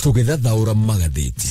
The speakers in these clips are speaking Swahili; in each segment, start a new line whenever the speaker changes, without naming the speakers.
Tugithathaura magatheti.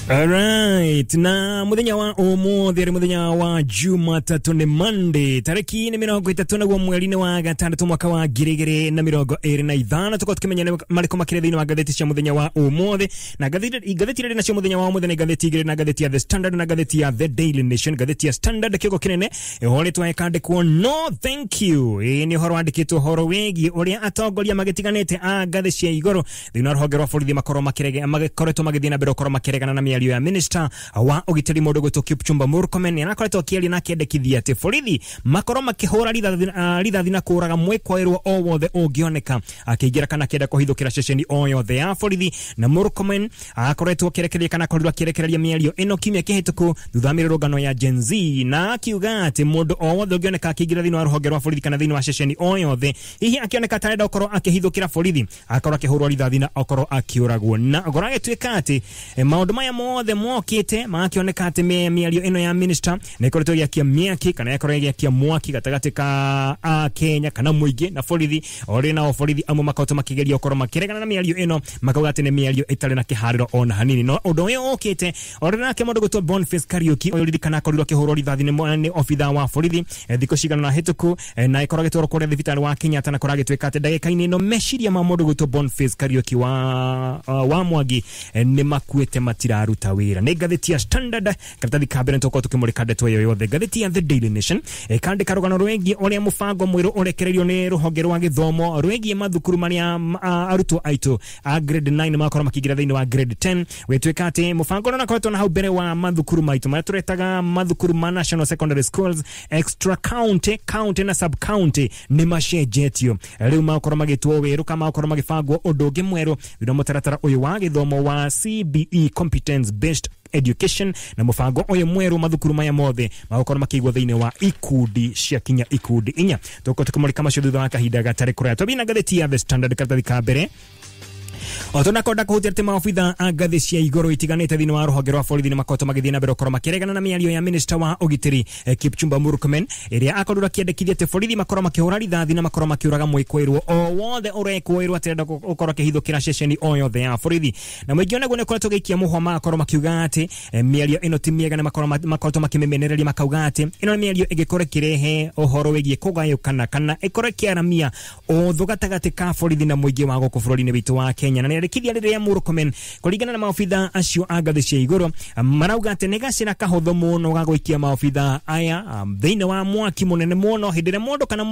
Alright, na muthenya wa umuthi muthenya wa Jumatatu ni Monday, tariki ni 30 gwa mweri wa gatandatu mwaka wa 2025 tuko tukimenya mariko makire thini wa gatheti cia muthenya wa umuthi na gatheti riri nacio muthenya wa umuthi ni gatheti igire na gatheti ya The Standard na gatheti ya The Daily Nation. Gatheti ya Standard kigo kinene ihoretwo ikandikwo no thank you ni horo andikitwo horo wegi uria atongoria magitiganite a gatheti cia igoro thini wa rũhonge rwa borithi makoro makirege magakoretwo magithina mbere ukoro makiregana na miario ya minister wa ugitiri mundu gwitwo Kipchumba Murkomen anakoretwo akiaria na akendekithia ati borithi makoro makihura rithathi na kuraga mwikwairwo o wothe ungioneka akiingira kana kenda kuhithukira ceceni o yothe ya borithi na Murkomen akoretwo kirekeria kana korirwa kirekereria miario ino kimya kihituku thutha mirurungano ya Gen Z na akiuga ati mundu o wothe ungioneka akiingira thini wa rũhonge rwa borithi kana thini wa ceceni o yothe hihi akioneka tarenda ukorwo akihithukira borithi akorwo akihurwo rithathi na okorwo akiuragwo na gorage tuika ati maundu maya mothe mokite makioneka ati miario ino ya minister na ikoretwo yakia miaki kana yakorwo yakia mwaki gatagati ka Kenya kana muingi na borithi ori na borithi amwe makoto makigeria ukorwo makiregana na miario ino makauga ati ni miario itari na kihariro ona hanini no undu uyu okite ori nake mundu gwitwo Boniface Kariuki uyu ririkana akorirwo akihurwo rithathi ni ofitha wa borithi thiko cigana na hituku na ikorwo gitwaro kuria thibitari wa Kenya tana kora gitwika ati ndagika-ini ino meciria ma mundu gwitwo Boniface Kariuki wa Mwangi ni makuete matiraruta wira ni gatheti ya Standard karatathi kabere toko tukimurika ndeto yo yothe. Gatheti ya The Daily Nation kandika rugano rwegi uria mubango mwiru urekererio ni ruhonge rwa githomo rwegi mathukuru maria arutwo aitu a grade 9 makoro makigira thini wa grade 10 wetweka ati mubango na nakoretwo na hau mbere wa mathukuru maitu maria turetaga mathukuru ma National Secondary Schools extra county na sub county ni macenjetio riu makoro magitwo wiru kama makoro magibangwo undu ungi mweru thina mutaratara uyu wa githomo wa CBE competence based education na mubango uyu mweru mathukuru maya mothe magokoro makigwa thini wa ikundi cia kinya ikundi inya tuko tukumurika macio thutha wa kahinda gatari kuria tobina gatheti ya The Standard karatathi kabere otona konda kuhutia tema ofitha agathi cia igoro itiganite thini wa rũhonge rwa borithi ni makoto magithina mbere ukoro makiregana na miario ya minister wa ugitiri Kipchumba Murkomen iria akorwo akiendekithia ati borithi makoro makihura rithathi na makoro makiuraga mwikwairwo o wothe urekwirwo atirenda ukoro kihithukira ceceni o yothe ya borithi na mwingi onaguo ni koretwo gikia muhwa makoro makiuga ati miario ino ti miega na makoro makimemenereria makauga ati ino miario igikore kirehe uhoro wigie kugayukana kana ikore kiaramia o thugatagati ka borithi na mwingi wa guku bururi-ini witu wa Kenya na nirikithia riria Murkomen kuringana na maofitha acio agathi cia igoro marauga ati negacira kahotho muno gagwikia maofitha aya thini wa mwaki munene muno hindire mundu kana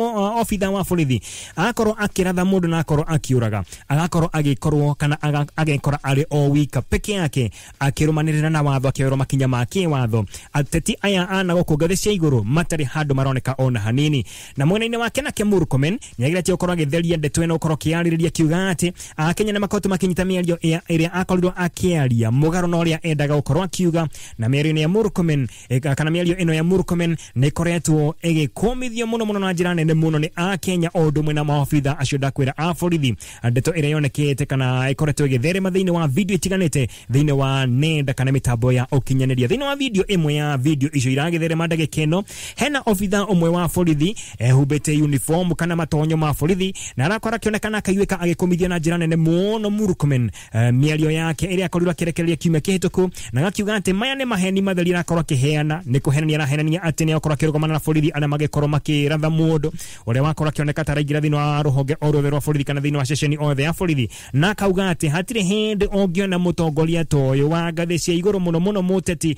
ofitha wa borithi agakorwo akiratha mundu na akorwo akiuraga agakorwo agikorwo kana agekora ari o wika peke yake akirumanirira na watho akirwo makinya make watho ateti aya ana guku gathi cia igoro matari handu maroneka ona hanini na mwena-ini wake nake Murkomen nyagiretie ukorwo agitheria ndeto ino ukorwo kiaririria kiuga ati Kenya na makoto makinyita miario iria akorirwo akiaria mugaro na uria endaga ukorwo akiuga na miario ya Murkomen kana miario ino ya Murkomen ni koretwo igikumithio muno na njira nene muno ni a Kenya o ndumwe na maofitha acio ndakwira a borithi ndeto iria yonekete kana ikoretwo igitherema thiini wa video itiganite thiini wa nenda kana mitambo ya ukinyaniria thiini wa video imwe ya video icio iragitherema ndagika ino hena ofitha umwe wa borithi hubete uniform kana matonyo ma borithi na arakora kionekana akaiweka agikumithia na njira nene muno Murkomen miario yake iria akorirwo akirekereria kiumia kihituku na gakiuga ati maya ni maheni matheri akorwo akiheana ni kuhenania na henania ati ni akorwo akirugamana na borithi ana magikorwo makiratha mundu uria wakorwo akioneka taraingira thini wa ruhonge orothe rwa borithi kana thini wa ceceni othe ya borithi na kauga ati hatire hindi ongiona mutongoria toyo wa gathi cia iguru muno muteti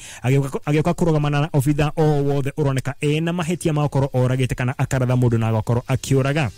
agioka kurugamana na ofitha o wothe uroneka ena mahetia makorwo oragite kana akaratha mundu na agakorwo akiuraga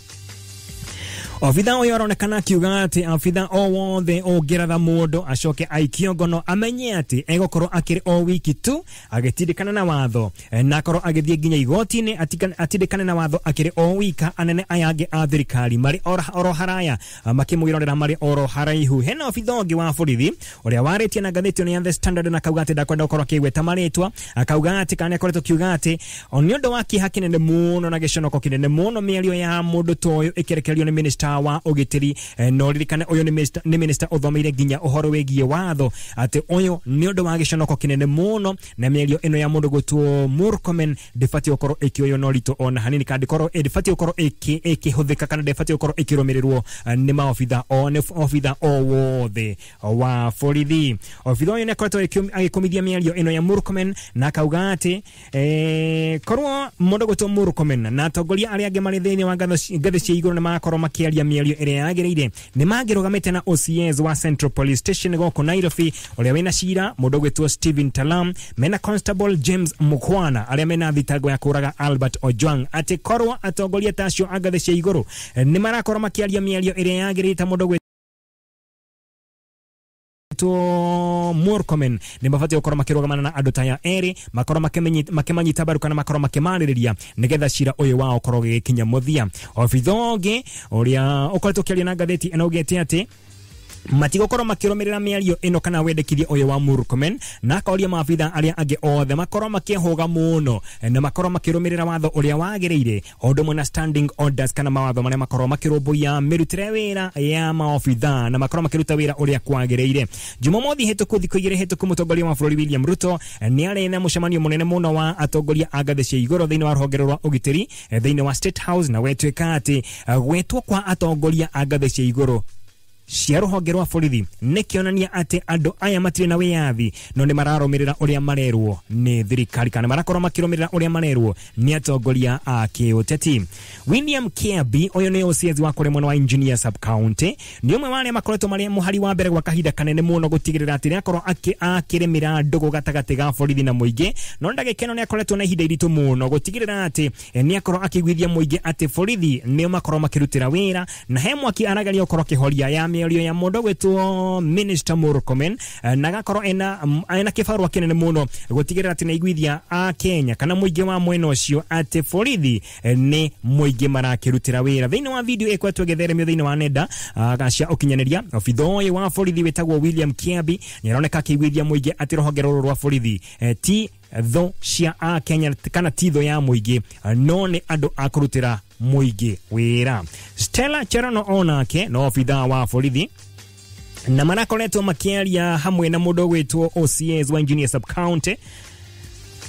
ofitha uyu aronekana akiuga ati ofitha o wothe ungiratha mundu acoke aikio ngono amenye ati egokorwo akiri o wiki tu agitindikana na watho na akorwo agithie nginya igoti-ini atindikane na watho akiri o wika anene aya angi a thirikari mari oro haraya makimwirorera mari oro haraihu hena ofitha ungi wa borithi uria waritie na gatheti ya The Standard na kauga ati ndakwenda gukorwo akigweta maritwa akauga ati kana akoretwo kiuga ati oniondo wa kiha kinene muno na giconoko kinene muno miario ya mundu toyo ikirekererio ni minister ofitha wa ugitiri no ririkane uyu ni minister uthomeire nginya uhoro wegie watho ati uyu ni undu wa giconoko kinene muno na mĩario ino ya mundu gutwo Murkomen ndibati ukorwo ikioyo no rito ona hanini kandi korwo ndibati ukorwo ikihuthika kana ndibati ukorwo ikirumirirwo ni maofitha o wothe wa borithi. Ofitha uyu nekoretwo agikomithia mĩario ino ya Murkomen na akauga ati korwo mundu gutwo Murkomen na atongoria aria angi mari thiini wa ngathi cia iguru ni magakorwo makiaria mĩario iria yagiriire ni mangirugamite na OCS wa Central Police Station goko Nairobi uria wina cira mundu gwitwo Stephen Talam mena Constable James Mukwana aria mena thitango ya kuraga Albert Ojwang ati korwo atongoria tacio angathi cia iguru ni marakorwo makiaria mĩario iria yagirite mundu gwitwo Murkomen ni mabati ukorwo makirugamana na andu ta ya eri makorwo makimanyita baru kana makorwo makimaririria nigetha cira uyu wao korwo gikinya muthia. Ofitha ungi uria ukoretwo kiaria na ngatheti eno ugete ati matigokorwo makirumirira mĩario ino kana wendekithia uyu wa Murkomen na akaoria maabitha aria angi othe makorwo makihoga muno na makorwo makirumirira watho uria wagiriire undu mwana standing orders kana mawatho maria makorwo makirumbuya mirutire wira ya maabitha na makorwo makiruta wira uria kwagiriire. Jumamothi hetuku thikũ igĩrĩ hetuku mutongoria wa bũrũri William Ruto ni arena mucemanio munene muno wa atongoria a ngathĩ cia igũrũ thĩinĩ wa rũhonge rwa ũgitĩri thĩinĩ wa State House na wetwĩka ati gwetwo kwa atongoria a ngathĩ cia igũrũ cia rũhonge rwa borithi nikionania ati andu aya matire na wiyathi no ni mararumirira uria marerwo ni thirikari kana marakorwo makirumirira uria marerwo ni atongoria a kiuteti. William Kiabi uyu ni OCS wa kure mwena wa Engineer Sub County ni umwe wa aria makoretwo mari muhari wa mbere gwa kahinda kanene muno gutigirira ati ni akorwo akiremira ndugu gatagati ga borithi na muingi no ndagikeno ni akoretwo na ihinda iritu muno gutigirira ati ni akorwo akigwithia muingi ati borithi ni makorwo makirutira wira na he mwaki aragaria ukorwo kihoria ya mĩario ya mundu gwitwo Minister Murkomen na gakorwo ena kibarua kinene muno gutigirira ati naiguithia a Kenya kana muingi wa mwena ucio ati borithi ni muingi marakirutira wira. Thiini wa video ikwetwo getheremio thiini wa nenda cia ukinyaniria ofitha uyu wa borithi wetagwo William Kiabi ni aroneka akiguithia muingi ati rũhonge rũrũ rwa borithi ti tho cia a Kenya kana titho ya muingi no ni andu akurutira muingi wira. Stella Cherono onake no ofitha wa borithi na marakoretwo makiaria hamwe na mundu gwitwo OCS wa Engineer Sub County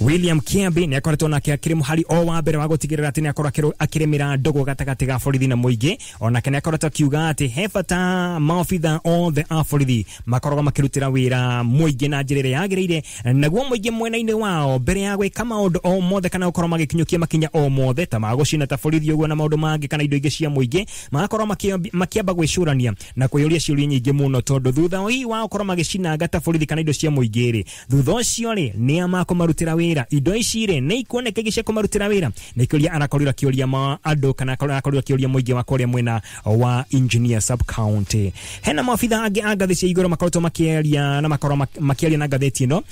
William Kiabi ni akoretwo nake akiri muhari o wa mbere wa gutigirira ati ni akorwo akiremira ndogo gatagati ga borithi na muingi ona kana akoretwo akiuga ati he bata maofitha othe a borithi makorwo makirutira wira muingi na njira iria yagiriire naguo muingi mwena-ini wao mbere ya gwika maundu o mothe kana gukorwo magikinyukia makinya o mothe ta magucina ta borithi uguo na maundu mangi kana indo ingi cia muingi magakorwo makiamba gwicurania na kuyuria ciuria nyingi muno tondu thutha oi wa gukorwo magicina ngata borithi kana indo cia muingi ri thutha ucio ri ni amakumarutira wira indo ici ri ni ikuoneka gice kumarutira wira nikiuria anakorira kiuria ma andu kana akorira kiuria muingi wa kuria mwena wa Engineer Sub County. Hena maabitha angi a ngathi cia iguru makorwo makiaria na makorwo makiaria na ngatheti ino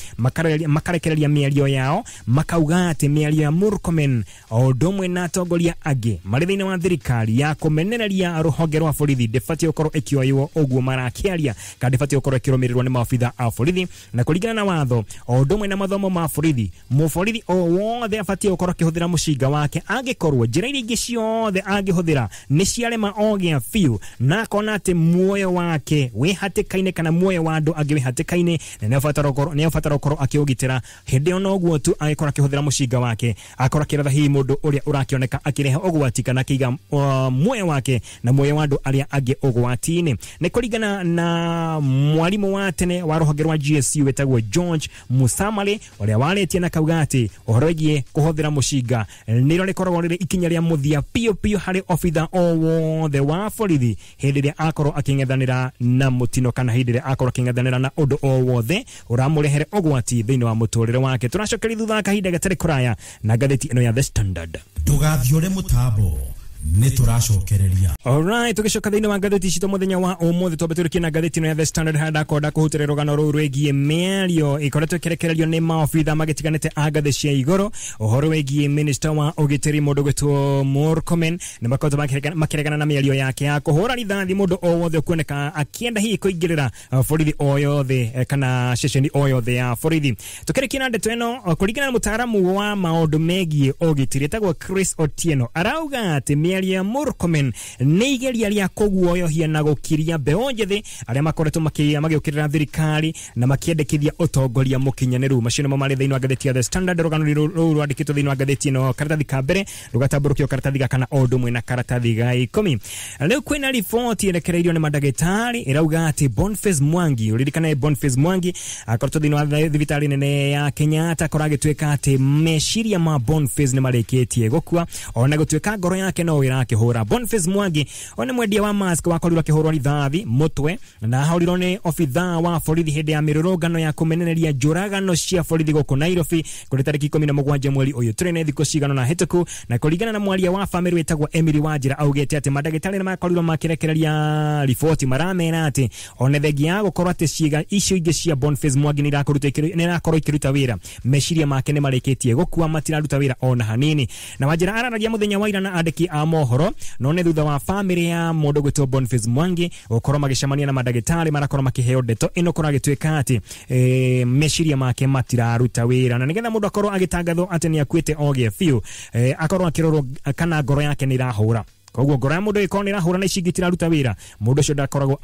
makarekereria mĩario yao makauga ati mĩario ya Murkomen o ndomwe na atongoria angi mari thiini wa thirikari ya kumenereria rũhonge rwa borithi ndibati ukorwo ikioywo uguo marakiaria kana ndibati ukorwo ikirumirirwo ni maabitha a borithi na kuringana na watho o ndomwe na mathomo ma borithi muborithi o wothe abati ukorwo akihuthira mucinga wake angikorwo njira iria ingi ciothe angihuthira ni ciarema ogia fiu na kona ati muoyo wake wi hatikaine kana muoyo wa andu angi wi hatikaine na ni abatara ukorwo akiugitira hindi ona uguo tu agikorwo akihuthira mucinga wake akorwo akiratha hi mundu uria urakioneka akirehe ugwati kana kiga muoyo wake na muoyo wa andu aria angi ugwati-ini. Ni kuringana na mwalimu wa tene wa rũhonge rwa GSU wetagwo George Musamali uria waretie na kauga ati uhoro wĩgiĩ kuhuthira mucinga niro rikoragwo riri ikinya ria muthia pio hari ofitha o wothe wa borithi hindi ria akorwo aking'ethanira na mutino kana hindi ria akorwo aking'ethanira na undu o wothe uramurehere ugwati thiini wa muturire wake. Turacokeri thutha kahinda gatari kuraya na ngatheti ino ya The Standard.
Tugathiore mutambo ni turacokereria.
Alright, tugicoka thiini wa ngatheti cito muthenya wa umuthi twambĩtũrĩkie na ngatheti ino ya The Standard handa konda kuhutere rugano rũu rwĩgiĩ mĩario ikoretwo ĩkĩrekererio nĩ maobitha magĩtiganĩte a ngathĩ cia igũrũ ũhoro wĩgiĩ minister wa ũgitĩri mũndũ gwĩtwo Murkomen nĩ makoretwo makĩregana na mĩario yake ya kũhũra rithathi mũndũ o wothe ũkuoneka akĩenda hihi kũingĩrĩra borithi o yothe kana ceceni o yothe ya borithi. Tũkĩrĩkia na ndeto ĩno kũringana na mũtaaramu wa maũndũ megiĩ ũgitĩri etagwo Chris Otieno arauga atĩ Musalia Murkomen ni igeria ria kuguoyohia na gukiria mbeo njethi aria makoretwo magiukirira thirikari na makiendekithia utongoria mukinyaniru macio nimo mari thiini wa gatheti ya The Standard rugano ruru rwandikitwo thiini wa gatheti no karatathi ka mbere rugatamburukio karatathi ga kana o ndumwe na karatathi ga 10 riu kwina riboti irekereirio ni madagitari irauga ati Boniface Mwangi uririkana Boniface Mwangi akorwo thiini wa thibitari nene ya Kenyatta koragitweka ati meshiria ma Boniface ni mareketie gukua ona gutweka ngoro yake no irakihura Boniface Mwangi one mwendia wa mask wakorirwo akihurwo rithathi mutwe na haurirwo ni ofitha wa borithi hindi ya mirurungano ya kumenereria njuragano cia borithi guku Nairobi kuri tariki 17 mweri uyu turene thiko cigano na hituku na kuringana na mwaria wa family wetagwo Emily Wanjira augete ati madagitari ni makorirwo makirekereria riboti maramena ati one thegia gukorwo ati ciiga icio ingi cia Boniface Mwangi ni irakorwo ikiruta wira meshiria make ni mareketie gukua matiraruta wira ona hanini na Wanjira araragia muthenya wa ira na andiki a mohoro none thutha wa family ya mundu gwitwo Boniface Mwangi gukorwo magicemania na madagitari marakorwo makiheo ndeto ino koragitweka ati meshiria make matiraruta wira na nigetha mundu akorwo agitangathwo ati ni akuite ogie fiu akorwo akirorwo kana ngoro yake ni irahura koguo ngoro ya mundu ikoni irahura na icingitira ruta wira mundu ucio ndakoragwo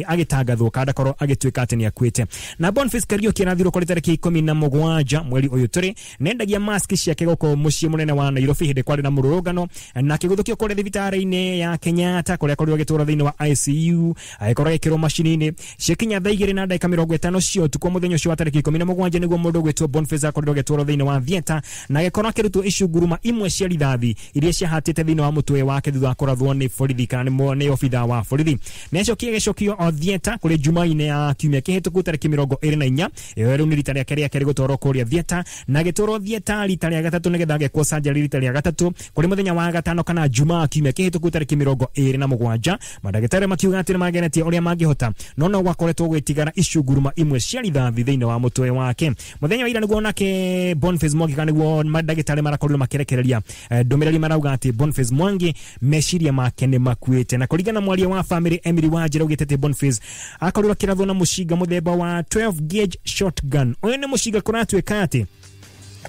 agitangathwo kada korwo agitweka ati ni akuite na Boniface Kariuki arathirwo kuri tariki 17 mweri uyu turi nendagia mask ciake goko mucii munene wa Nairobi hindi kwari na mururungano na kiguthukio kuri thibitari-ini ya Kenyatta kuria kuri agitura thiini wa ICU aikorwo agikirwo macini-ini cikinya thaa 2:50 cio tukwo muthenya ucio wa tariki 17 niguo mundu gwitwo Boniface akorirwo agitura thiini wa Vieta na agikorwo akirutwo icunguruma imwe cia rithathi iria ciahatite thiini wa mutwe wake thutha kurathwo ni borithi kana ni ofitha wa borithi necokie gicokio o Vieta kuri Jumaine ya kiumia kihituku tariki 24 iyo riu ni rita ria keria keri gutoro kuria Vieta na gitoro Vieta rita ria gatatu nigetha gekuo sanjari rita ria gatatu kuri muthenya wa gatano kana Jumaa kiumia kihituku tariki 27 madagitari makiuga ati magenetie uria mangihota no gwakoretwo gwitigara icunguruma imwe cia rithathi thiini wa mutwe wake muthenya wa ira niguo nake Boniface Mwangi kana niguo madagitari marakorirwo makirekereria ndumiriri marauga ati Boniface Mwangi meshiria make ni makuite na kuringana mwaria wa family Emily Wanjira ugitete Boniface akorirwo kirathwo na mushinga muthemba wa 12 gauge shotgun uyu ni mushinga kuratweka ati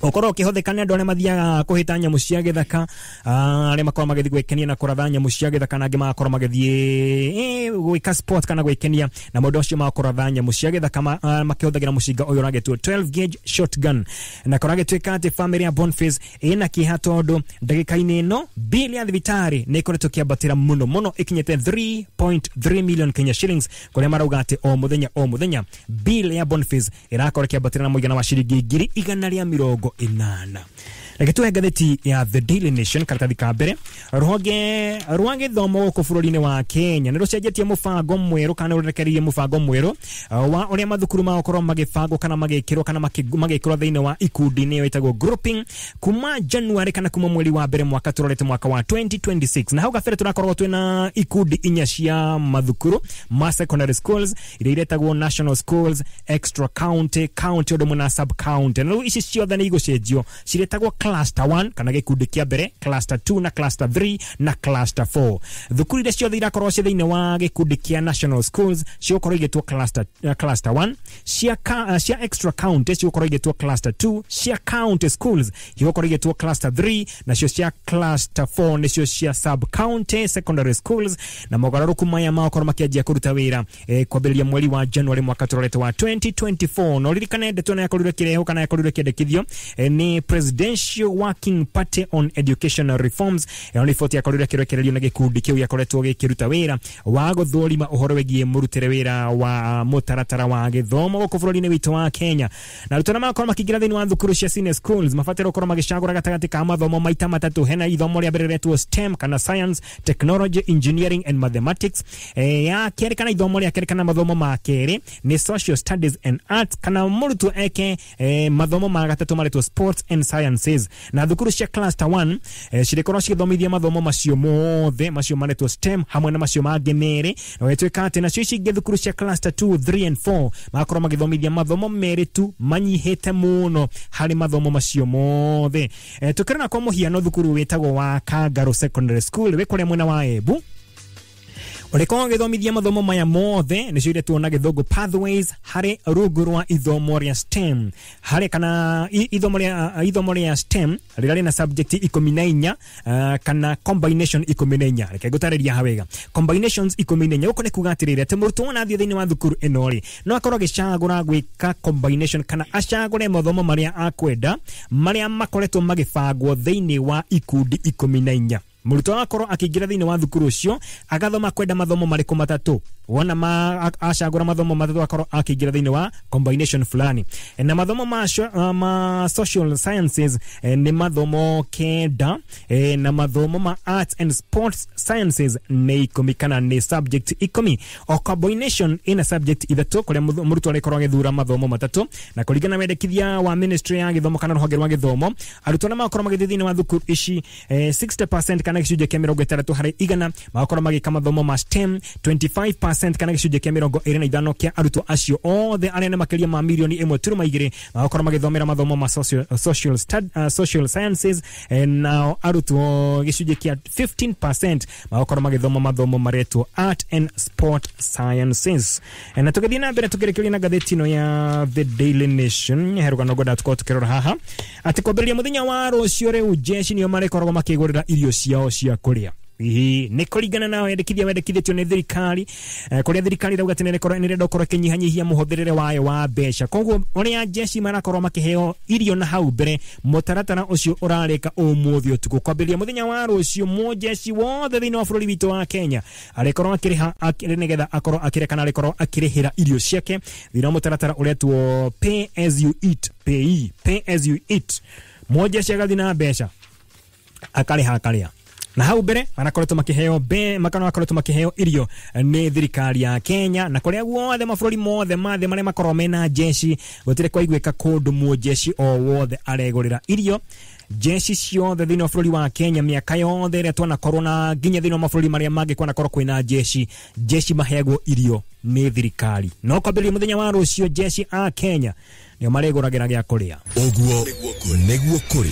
ukorwo ukihothekana andu aria mathiaga kuhita nyamu cia githaka aria makorwo magithi gwikenia na kuratha nyamu cia githaka na angi makorwo magithie gwika sport kana gwikenia na mundu ucio makoratha nyamu cia githaka makihuthagira mushinga uyu ragetwo 12 gauge shotgun na koragitweka ati family ya Boniface ina kiha tondu ndagika-ini ino bill ya thibitari ni ikoretwo kiambatira muno ikinyete 3.3 million Kenya shillings kuria marauga ati o muthenya bill ya Boniface irakorwo kiambatira na muigana wa ciringi 180 inana. Lakini gatheti ya The Daily Nation karatathi ka mbere ruhonge thomo ku bururi-ini wa Kenya ni rucenjetie mubango mweru kana rurekereirie mubango mweru wa uria mathukuru makorwo magibangwo kana magikirwo kana magikirwo thiini wa ikundi-ini wetagwo grouping kuma January kana kuma mweri wa mbere mwaka turorete mwaka wa 2026 na hau gabere turakorwo twina ikundi inya cia mathukuru ma secondary schools iria iretagwo national schools, extra county, county odo na sub county na ici ciothe ni igucenjio ciretagwo cluster 1 kana gikundi kia mbere, cluster 2 na cluster 3 na cluster 4 thukuru iria ciothe irakorwo cia thiini wa gikundi kia national schools ciokorwo igitwo cluster 1 cia extra county ciokorwo igitwo cluster 2 cia county schools ciokorwo igitwo cluster 3 na cia cluster 4 nicio cia sub county secondary schools na mogararuku maya makorwo makianjia kuruta wira kwambiriria mweri wa January mwaka turorete wa 2024 no ririkane ndeto na yakorirwo kireho kana yakorirwo kiendekithio ni presidential working party on educational reforms eno riboti yakorirwo kirekererio na gikundi kiu yakoretwo gikiruta wira wa guthurima uhoro wegie murutire wira wa mutaratara wa githomo guku bururi-ini witu wa Kenya na rutana makorwo makigira thiini wa thukuru cia senior schools mafatiro korwo magicagura gatagati ka mathomo maita matatu hena ithomo ria mbere retwo STEM kana science, technology, engineering and mathematics ya keri kana ithomo ria keri kana mathomo ma keri ni social studies and arts kana murutwo eke mathomo ma gatatu maretwo sports and sciences na thukuru cia cluster 1 cirekorwo cigithomithia mathomo macio mothe macio maretwo STEM hamwe na macio mangĩ merĩ na wetweka atĩ nacio ici ingĩ thukuru cia cluster 2, 3 and 4 makorwo magithomithia mathomo merĩ tu manyihĩte mũno harĩ mathomo macio mothe tukĩrora kwa mũhiano thukuru wĩtagwo wa Kangaru Secondary School wĩ kũrĩa mwena wa Embu Oleko githomithia mathomo maya mothe ni cio tuona githungu pathways hari rungu rwa ithomo ria STEM hari kana ithomo ria STEM rira na subject 14 kana combination 14 reke gutareria hawega combinations 14 uko ne kugatirire ate murutwo na thie thini wa thukuru eno ri no akorwo gicagura gwika combination kana acagure mathomo maria akwenda maria makoretwo magibangwo thini wa ikundi 14 murutwo akorwo akigira thini wa thukuru ucio agathoma kwenda mathomo mariko matatu wona acagura mathomo matatu akorwo akigira thini wa combination fulani na mathomo ma social sciences ni mathomo kenda na mathomo ma arts and sports sciences ni 10 kana ni subject 10 o combination ina subject ithatu kuria murutwo arikorwo agithura mathomo matatu na kuringana wendekithia wa ministry ya githomo kana ruhonge rwa githomo arutwo na makorwo magithii thini wa thukuru ici 60% kana gicunje kia 60 hari igana makorwo magika mathomo ma STEM 25% kana gicunje kia 25 kia arutwo acio othe aria ne makiria ma milioni 1.2 makorwo magithomera mathomo ma social sciences na arutwo gicunje kia 15% makorwo magithoma mathomo maretwo art and sport sciences na tugathie na mbere tugerekeria na gatheti no ya The Daily Nation heruka no goda tukirora haha ati kwambiria muthenya wa rucio riu jeshi nio marekoragwo makigurira irio ciao cia kuria ni kuringana na wendekithio ni thirikari kuria thirikari rauga tene nirenda korwo kinyihanyihia muhothirire wayo wa besha koguo uria jeshi marakorwo makiheo irio na hau mbere mutaratara ucio urareka umuthi utuku kwambiria muthenya wa rucio mujeshi wothe thini wa bururi witu wa Kenya arekorwo akiriha nigetha akorwo akirekana arekorwo akirihira irio ciake thina mutaratara uria tuo pay as you eat pay as you eat mujeshi agathina besha akaria na hau mbere marakoretwo makiheo marakoretwo makiheo irio ni thirikari ya Kenya na kuria guothe mabũrũri mothe maria makorwo mena jeshi gutire kwa igwika kundu mu jeshi o wothe aregurira irio jeshi ciothe thini wa bũrũri wa Kenya miaka yothe ria twana corona nginya thini wa mabũrũri maria mangi kwana korwo kwina jeshi maheagwo irio ni thirikari no kwambiria muthenya wa rucio jeshi a Kenya nio mareguragira gya kuria
oguo neguo kuri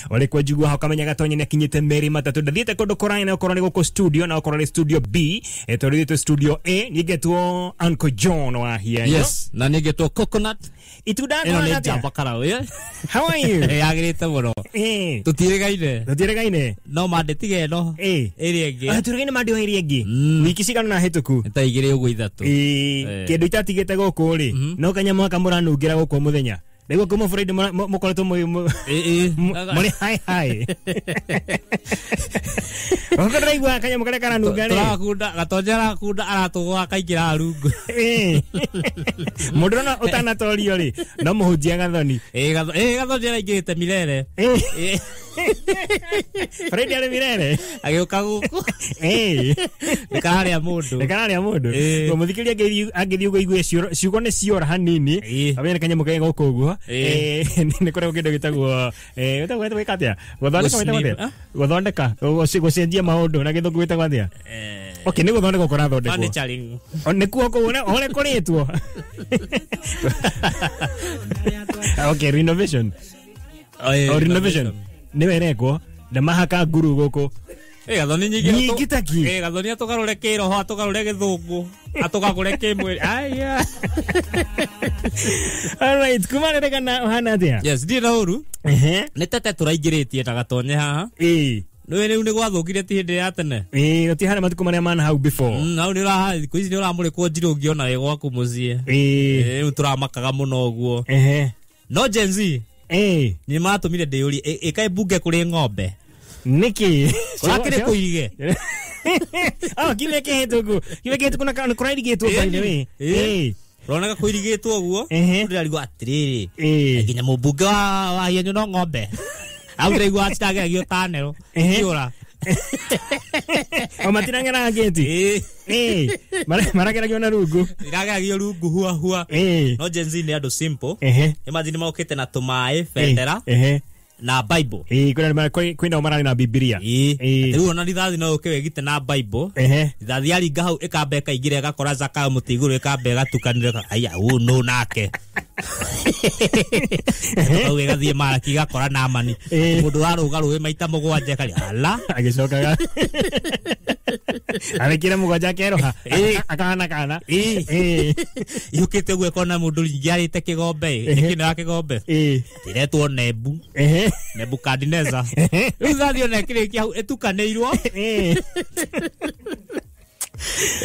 Olekwa jigua hakamenya gatonye na kinyete meri matatu dathiete kondo korai na korone goko studio na korone studio B etorito studio A nigetwo Uncle John wa here
yes na nigetwo coconut
itudana
na jamba karao
how are you
agirite muno tutiregaine no mandetige no eri enge
tutiregaine mandi eri enge wiki cigana na hituku
taigire ugu ithatu
kindu itatigite goko ri no kanyama kamuranungira goko muthenya Lego como Fred mukoretwo muri hai Okaraigwa kanya mukare kana nungare
turakunda gatonjera kunda aratugwa kaingira rungu
Mudrona utana torio ri no muhujia gathoni
gatonjera ingirite mirere
Fred ale mirere
ageuka guku nikararia mundu muthikiria angithi ugo igwe ciugo ne ciora hanini abene kanya mukage goko uguo ni kore kindo gitagwo wetagwo atia guthondeka gucenjia maundu na githungu wetagwo atia okay ni guthondeka ukora thondekwo managing
ni kuo ore koretwo okay renovation ni werekwo na mahaka nguru goko
gathoni nyingi
taki
gathoni atugarure kiroho atugarure githungu atugagure kimwe aya
alright kumana kana hana atia
yes ndira uru ni tete turaingiritie ta gatonye haha no ene une gwathukire ti hindi ya tene
utihana matuko maria mana hau before
na ni raha kuici ni uramure ko njirungi ona wego akumuzie turamakaga muno uguo no Gen Z ni matumire ndeyuri ikai bunge kuri ng'ombe
niki
wakire kuige
kimekehetuku na kurairigitwo by the way
ronaga kuirigitwo uguo ndirarigwo atiriri nginya mubunge wa hienyo no ng'ombe aurigwo atagagio tanero iora
matirangera ngeti marageragia na rungu
irageragia rungu hua no Gen Z ni andu simple imagine maukite na tumai fendera na Bible
kwina marani na Biblia
riu ona rithathi no uke gite na Bible rithathi ari ngahau ikambeka igire gakora zaka mutiguru ikambeka tukanire aya no nake Tau gathie maraki gakora na mani mundu aruga ruwe maita mugwanja kali ala
agicokaga arekira mugwanja keroha akana
yukite gwe kona mundu ngiarite kigombe ikina ya kigombe tiretwo nebu Nebukadneza uzathio nekire kiau etukaneirwo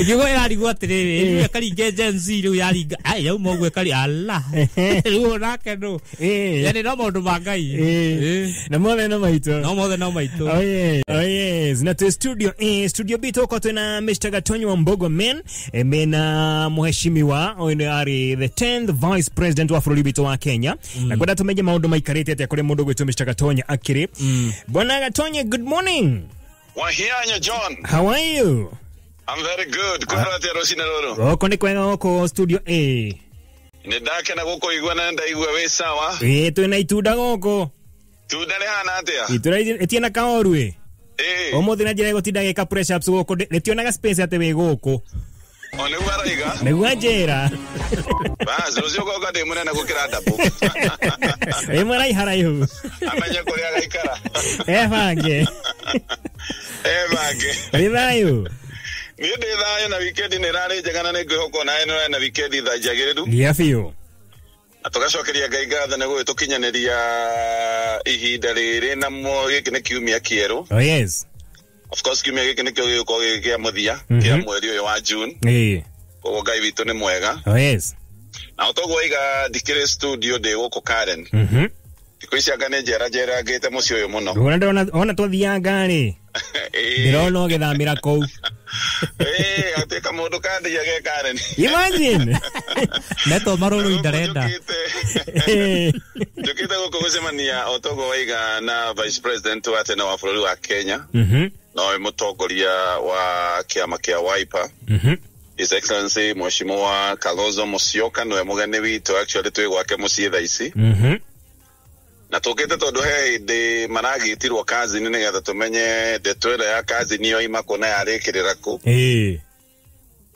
Igigo yarigwo atiriri karinge jenzi riu yaringa ai yau mogwe kali alla riu nake no yani no mundu mangai
na mothe no maito
oh
yes na to studio bito ko tena Mr. Gatonyo Wambogo men muheshimiwa oine ari the 10th vice president wa bũrũri bito wa Kenya na kwenda tumenye maundu maikarite ate kuri mundu gwitu Mr. Gatonyo akiri Bwana Gatonyo, good morning.
Wahianya John,
how are you?
I'm very good. Kurate Rosina Roro.
Oko ni kwenga oko studio A.
Nedake na goko igwana ndaigwa we sawa.
Twina ituda goko.
Tuda le hana atia.
Itura etiena kaorwe. Omothi na njira gutinda geka press ups goko netionaga space ate we goko.
One waraiga.
Negwajera.
Bas Rosio goko de muna na gukira dapo.
Marai haraihu.
Amenya korea gaikara.
Fange. Rivayo.
Niende thayo na weekend ni rari njagana ni ngwihoko na eno na weekend tha njagiriru
yafio
atugacokeria Ngai ngatho ni gwitukinyaniria ihinda riri na mo giki ni kiumia kieru.
Oh yes,
of course kiumia giki ni kio giko gia muthia kia mweri uyu wa June. Koguo Ngai witu ni mwega.
Oh yes,
na utogwaiga ndikire studio de goko Karen. Kwisi agane jera gete mucio uyu muno.
Ona twathianga ngari ndirono gethamira kou
ateka mundu kandi yage Karen.
Imagine
neto maruru indarenda
ndukite goko gucemania otogwaiga na vice president wa tena wa bũrũri wa Kenya no mutongoria wa kiama kia Wiper His Excellency Mheshimiwa Kalonzo Musyoka no mugane witu actually twi gwake mucie thaici na tukite tondu he de maragitirwo kazi ni nigetha tumenye de twera ya kazi niyo imakona yarikirira ku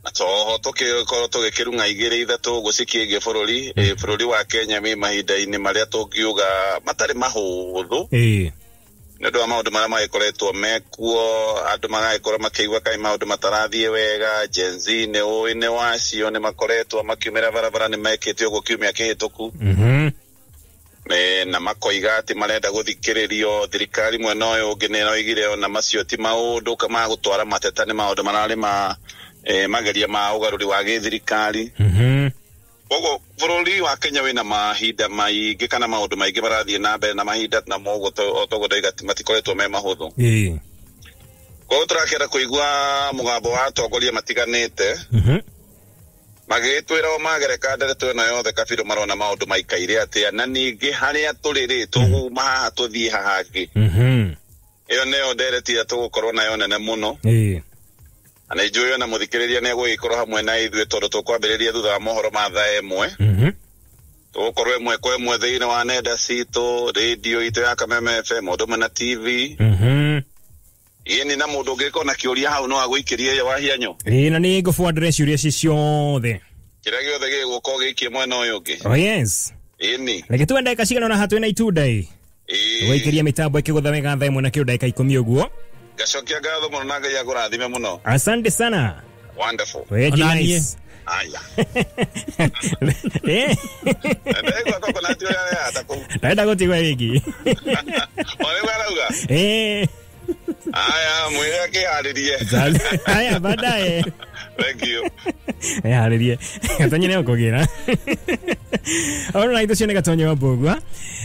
na toho tukikoro tugikirunga igire ithatu gucikie ge bũrũri wa Kenya mi mahinda-ini maria tungiuga matari mahuthu ndu maundu maria magikoretwo mekuo andu magaikorwo makiigua kai maundu matarathie wega jenzi ne oine wacio ni makoretwo makiumira barabara ni mekite ugo kiumia kihituku na makoiga ati marenda guthikiririo thirikari mwena uyu ungi ni noigire na macio ti maundu kama gutwara mateta ni maundu marari mageria ma ugaruri wa githirikari Ogo bũrũri wa Kenya wina mahinda maingi kana maundu maingi marathie na mbere na mahinda na mogo togodoiga matikoretwo me mahuthu ko turakera kuigua mugambo wa atongoria matiganite magitwira o magereka ndere twena yothe kabiro marona maundu maikaire atia na ningi haria turiri tuguma haha tuthie hahangi iyo neyo ndereti tugukorwo nayo nene muno ana ijuyo na muthikiriria ne gwikorwo hamwe na ithuĩ tondu tukwambiriria thutha wa mohoro ma thaa ĩmwe tugukorwo ĩmwe kwa ĩmwe thĩinĩ wa nenda citũ radio itũ ya Kameme FM ũndũ ũmwe na TV yeni na mundu ngiko na kiuria hau no agwikirie wahianyo
na ni ngũbuandĩre ciũria ciothe
kĩrĩa gĩothe gĩgũkorwo gĩkie mwena ũyũ ũngĩ.
Oh yes,
yeni
reke tuwe ndagĩka cigana na hatwĩ na itunda gwĩkĩria mĩtambo ĩkĩgũtha wega thaa ĩmwe na kĩu ndagĩka 10 ũguo
gacokia ngatho mũno na Ngai agũrathime mũno.
Asante sana.
Wonderful.
Nice.
Aya.
Ndagwa
coconut ya ataku.
Ndaenda gutigwa wiki.
Ole warauga. Aya, mwĩre kĩharĩrie.
Aya, baadaye.
Thank you.
Haririe. Gatonyo ne kugira. Alright, tucione Gatonyo Wambugua.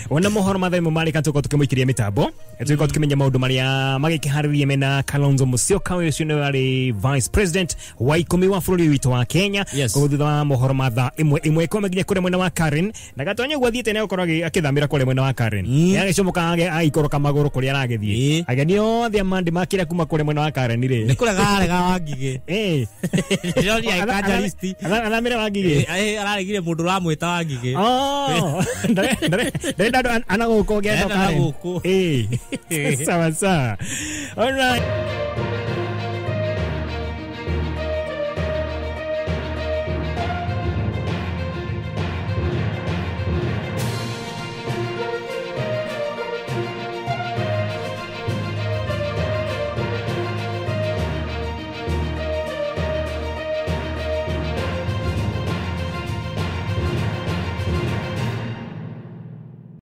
Ona mohoro mathemu mari katuko tukimuikiria mitambo. Tuko tukimenya maundu maria magikiharirie mena Kalonzo Musyoka uyu ari vice president wa 10 wa bũrũri witu wa Kenya. Kwa thutha wa mohoro matha imwe kwa maginya kure mwena wa Karen. Na Gatonyo gwathiete ne ukorwo akithamira kure mwena wa Karen. Yagicomoka aikoroka maguru kuri aragethie. Agenio thia mandi makira kuma kure mwena wa Karen ri.
Ni kure garega wangige. Ndĩroni aikanja listi.
Aramira wangige.
Araregire mundu ramwita wangige.
Ndenda anaguko gendo Karen. Sawa sawa. All right.